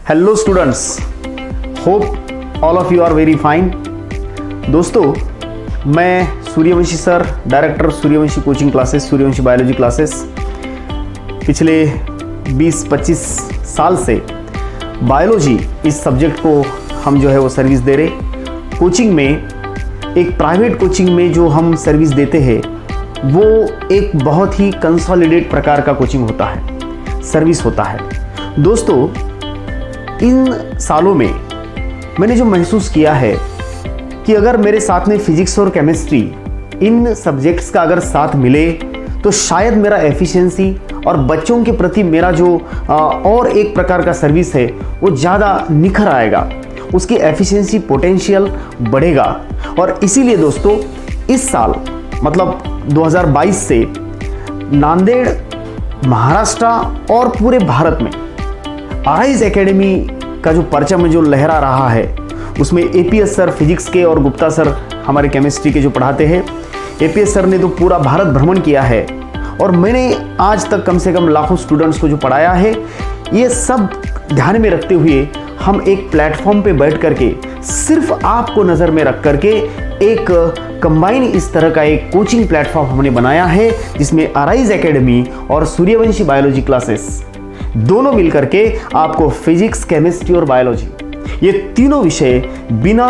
Hello students, hope all of you are very fine. दोस्तों, मैं Suryavanshi sir, director Suryavanshi coaching classes, Suryavanshi biology classes, पिछले 20-25 साल से बायोलॉजी इस सब्जेक्ट को हम जो है वो सर्विस दे रहे। कोचिंग में, एक प्राइवेट कोचिंग में जो हम सर्विस देते हैं वो एक बहुत ही कंसोलिडेट प्रकार का कोचिंग होता है, सर्विस होता है। दोस्तों, इन सालों में मैंने जो महसूस किया है कि अगर मेरे साथ में फिजिक्स और केमिस्ट्री, इन सब्जेक्ट्स का अगर साथ मिले तो शायद मेरा एफिशिएंसी और बच्चों के प्रति मेरा जो और एक प्रकार का सर्विस है वो ज़्यादा निखर आएगा, उसकी एफिशिएंसी पोटेंशियल बढ़ेगा। और इसीलिए दोस्तों, इस साल मतलब 2022 से नांदेड़, महाराष्ट्र और पूरे भारत में अराइज एकेडमी का जो परचम जो लहरा रहा है, उसमें एपीएस सर फिजिक्स के और गुप्ता सर हमारे केमिस्ट्री के जो पढ़ाते हैं। एपीएस सर ने तो पूरा भारत भ्रमण किया है और मैंने आज तक कम से कम लाखों स्टूडेंट्स को जो पढ़ाया है। ये सब ध्यान में रखते हुए हम एक प्लेटफॉर्म पे बैठ करके सिर्फ आपको नज़र में रख करके एक कंबाइन इस तरह का एक कोचिंग प्लेटफॉर्म हमने बनाया है, जिसमें अराइज एकेडमी और सूर्यवंशी बायोलॉजी क्लासेस दोनों मिलकर के आपको फिजिक्स, केमिस्ट्री और बायोलॉजी, ये तीनों विषय बिना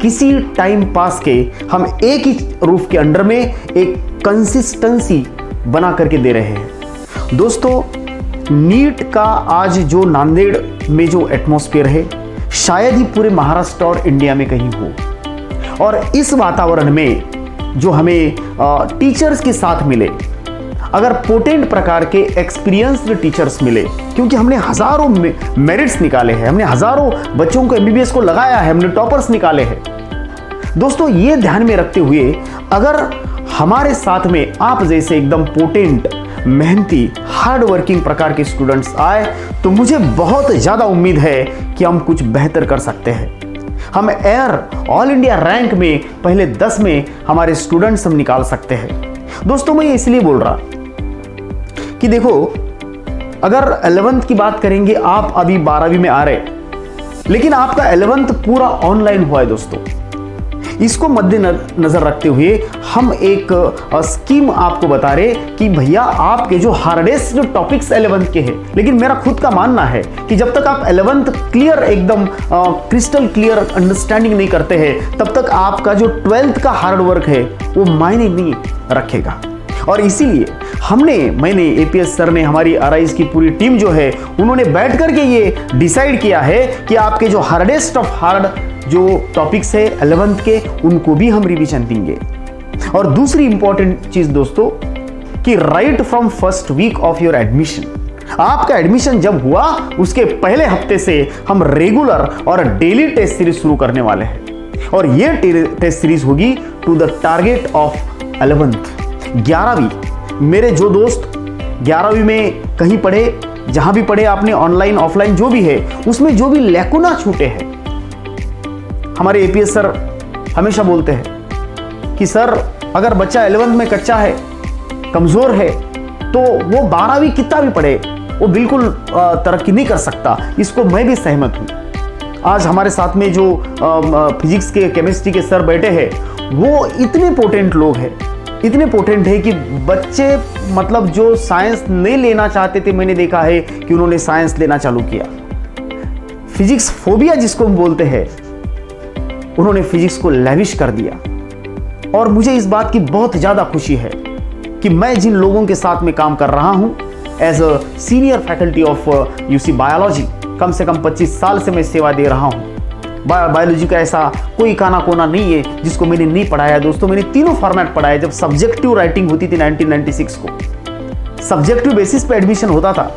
किसी टाइम पास के हम एक ही रूफ के अंडर में एक कंसिस्टेंसी बना करके दे रहे हैं। दोस्तों, नीट का आज जो नांदेड़ में जो एटमॉस्फेयर है, शायद ही पूरे महाराष्ट्र और इंडिया में कहीं हो। और इस वातावरण में जो हमें टीचर्स के साथ मिले, अगर पोटेंट प्रकार के एक्सपीरियंस्ड टीचर्स मिले, क्योंकि हमने हजारों मेरिट्स निकाले हैं, हमने हजारों बच्चों को एमबीबीएस को लगाया है, हमने टॉपर्स निकाले हैं। दोस्तों, ये ध्यान में रखते हुए अगर हमारे साथ में आप जैसे एकदम पोटेंट, मेहनती, हार्ड वर्किंग प्रकार के स्टूडेंट्स आए तो मुझे बहुत ज़्यादा उम्मीद है कि हम कुछ बेहतर कर सकते हैं। हम एयर ऑल इंडिया रैंक में पहले 10 में हमारे स्टूडेंट्स हम निकाल सकते हैं। दोस्तों, मैं इसलिए बोल रहा कि देखो, अगर 11th की बात करेंगे, आप अभी 12वीं में आ रहे, लेकिन आपका 11th पूरा ऑनलाइन हुआ है। दोस्तों, इसको मद्देनजर रखते हुए हम एक स्कीम आपको बता रहे कि भैया आपके जो हार्डेस्ट जो टॉपिक्स 11th के हैं, लेकिन मेरा खुद का मानना है कि जब तक आप 11th क्लियर, एकदम क्रिस्टल क्लियर अंडरस्टैंडिंग नहीं करते हैं, तब तक आपका जो 12th का हार्ड वर्क है वो मायने नहीं रखेगा। और इसीलिए मैंने एपीएस सर ने, हमारी अराइज की पूरी टीम जो है, उन्होंने बैठ करके ये डिसाइड किया है कि आपके जो हार्डेस्ट ऑफ हार्ड जो टॉपिक्स है 11th के, उनको भी हम रिवीजन देंगे। और दूसरी इंपॉर्टेंट चीज दोस्तों, कि right from first week of your admission, आपका एडमिशन जब हुआ उसके पहले हफ्ते से हम रेगुलर और डेली टेस्ट सीरीज शुरू करने वाले हैं। और ये टेस्ट सीरीज होगी to the target of 11th। 11वीं, मेरे जो दोस्त 11वीं में कहीं पढ़े, जहां भी पढ़े आपने, ऑनलाइन ऑफलाइन जो भी है, उसमें जो भी लैकुना छूटे हैं, हमारे एपीएस सर हमेशा बोलते हैं कि सर, अगर बच्चा 11th में कच्चा है, कमजोर है, तो वो 12वीं कितना भी पढ़े वो बिल्कुल तरक्की नहीं कर सकता। इसको मैं भी सहमत हूं। आज हमारे साथ में जो फिजिक्स के, केमिस्ट्री के सर बैठे हैं, वो इतने पोटेंट लोग हैं, इतने पोटेंट है कि बच्चे, मतलब जो साइंस नहीं लेना चाहते थे, मैंने देखा है कि उन्होंने साइंस लेना चालू किया। फिजिक्स फोबिया जिसको हम बोलते हैं, उन्होंने फिजिक्स को लैविश कर दिया। और मुझे इस बात की बहुत ज्यादा खुशी है कि मैं जिन लोगों के साथ में काम कर रहा हूं, as a senior faculty of UC biology, कम से कम 25 साल से मैं सेवा दे रहा हूं। बायोलॉजी का ऐसा कोई काना कोना नहीं है जिसको मैंने नहीं पढ़ाया। दोस्तों, मैंने तीनों फॉर्मेट पढ़ाया। जब सब्जेक्टिव राइटिंग होती थी 1996 को, सब्जेक्टिव बेसिस पे एडमिशन होता था,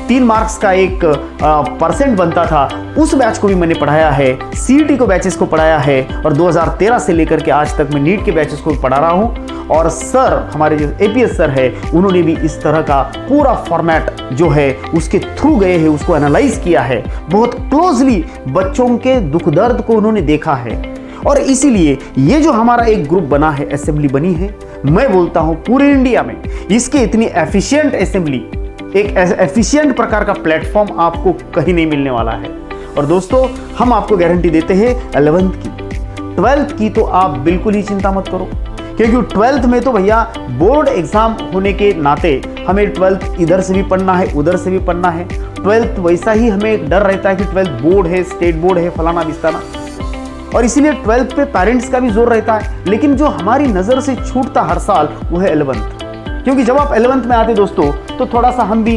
3 मार्क्स का एक परसेंट बनता था, उस बैच को भी मैंने पढ़ाया है, सीईटी को बैचेस को पढ़ाया है, और 2013 से लेकर के आज तक मैं नीट के बैचेस को पढ़ा रहा हूं। और सर, हमारे जो एपीएस सर है, उन्होंने भी इस तरह का पूरा फॉर्मेट जो है उसके थ्रू गए हैं, उसको एनालाइज किया है, बहुत क्लोजली बच्चों के दुख दर्द को उन्होंने देखा है। और इसीलिए ये जो हमारा एक ग्रुप बना है, असेंबली बनी है, मैं बोलता हूं पूरे इंडिया में इसकी इतनी एफिशिएंट असेंबली एक एफिशिएंट प्रकार का प्लेटफॉर्म आपको कहीं नहीं मिलने वाला है। और दोस्तों, हम आपको गारंटी देते हैं 11th की, 12th की तो आप बिल्कुल ही चिंता मत करो, क्योंकि 12th में तो भैया बोर्ड एग्जाम होने के नाते हमें 12th इधर से भी पढ़ना है, उधर से भी पढ़ना है। 12th वैसा ही हमें एक डर रहता है कि 12th बोर्ड है, स्टेट बोर्ड है, फलाना बिस्ताना, और इसीलिए 12th पे पेरेंट्स का भी जोर रहता है। लेकिन जो हमारी नज़र से छूटता हर साल वो है 11th, क्योंकि जब आप 11th में आते दोस्तों तो थोड़ा सा हम भी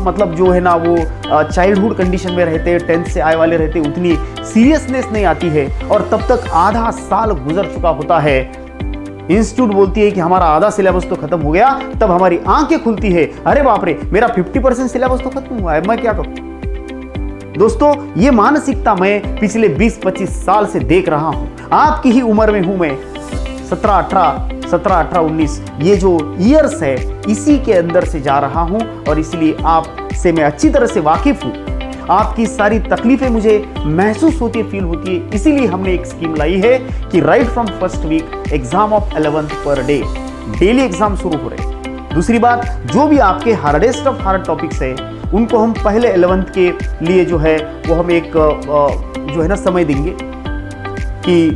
मतलब जो है ना वो चाइल्डहुड कंडीशन में रहते हैं, 10th से आए वाले रहते हैं, उतनी सीरियसनेस नहीं आती है, और तब तक आधा साल गुजर चुका होता है। इंस्टीट्यूट बोलती है कि हमारा आधा सिलेबस तो खत्म हो गया, तब हमारी आंखें खुलती है, अरे बाप रे मेरा 50% सिलेबस तो खत्म हुआ है, मैं क्या करूं। दोस्तों, ये मानसिकता मैं पिछले 20-25 साल से देख रहा हूं। आपकी ही उम्र में हूं मैं, 17, 18, 19, ये जो ईयर्स है इसी के अंदर से जा रहा हूं, और इसलिए आपसे मैं अच्छी तरह से वाकिफ हूं। आपकी सारी तकलीफें मुझे महसूस होती है, फील होती है। इसीलिए हमने एक स्कीम लाई है कि right from first week exam of 11th पर डे, डेली एग्जाम शुरू हो रहे। दूसरी बात, जो भी आपके हार्डेस्ट ऑफ हार्ड टॉपिक्स है उनको हम पहले 11th के लिए जो है वो हम एक जो है ना समय देंगे कि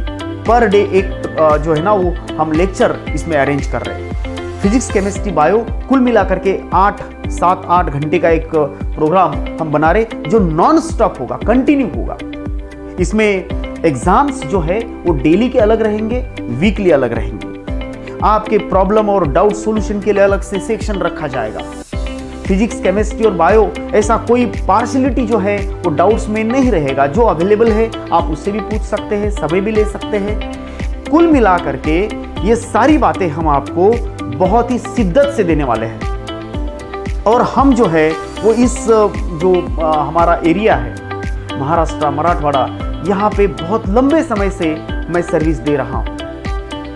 पर डे एक जो है ना वो हम लेक्चर इसमें अरेंज कर रहे हैं। फिजिक्स, केमिस्ट्री, बायो कुल मिलाकर के 7-8 घंटे का एक प्रोग्राम हम बना रहे, जो नॉन स्टॉप होगा, कंटिन्यू होगा। इसमें एग्जाम्स जो है वो डेली के अलग रहेंगे, वीकली अलग रहेंगे। आपके प्रॉब्लम और डाउट सॉल्यूशन के लिए अलग से सेक्शन रखा जाएगा। फिजिक्स, केमिस्ट्री और बायो ऐसा कोई पार्शियलिटी जो है वो डाउट्स में नहीं रहेगा। जो अवेलेबल है आप उससे भी पूछ सकते हैं, समय भी ले सकते हैं। कुल मिलाकर के ये सारी बातें हम आपको बहुत ही शिद्दत से देने वाले हैं। और हम जो है वो इस जो हमारा एरिया है महाराष्ट्र, मराठवाड़ा, यहाँ पे बहुत लंबे समय से मैं सर्विस दे रहा हूँ।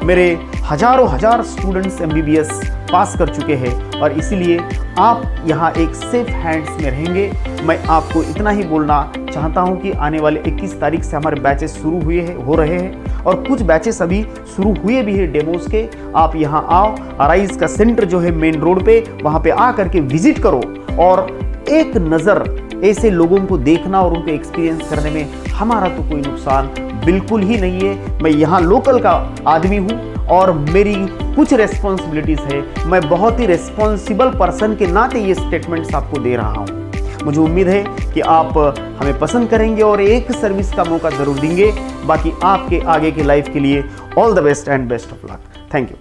मेरे हजार स्टूडेंट्स MBBS पास कर चुके हैं, और इसीलिए आप यहाँ एक सेफ हैंड्स में रहेंगे। मैं आपको इतना ही बोलना चाहता हूँ कि आने वाले 21 तारीख से हमारे बैचेस शुरू हो रहे हैं, और कुछ बैचेस अभी शुरू हुए भी हैं डेमोज के। आप यहाँ आओ, अराइज का सेंटर जो है मेन रोड पे, वहाँ पे आ करके विजिट करो, और एक नज़र ऐसे लोगों को देखना और उनको एक्सपीरियंस करने में हमारा तो कोई नुकसान बिल्कुल ही नहीं है। मैं यहाँ लोकल का आदमी हूँ और मेरी कुछ रेस्पॉन्सिबिलिटीज़ है। मैं बहुत ही रेस्पॉन्सिबल पर्सन के नाते ये स्टेटमेंट्स आपको दे रहा हूँ। मुझे उम्मीद है कि आप हमें पसंद करेंगे और एक सर्विस का मौका ज़रूर देंगे। बाकी आपके आगे की लाइफ के लिए all the best and best of luck. Thank you.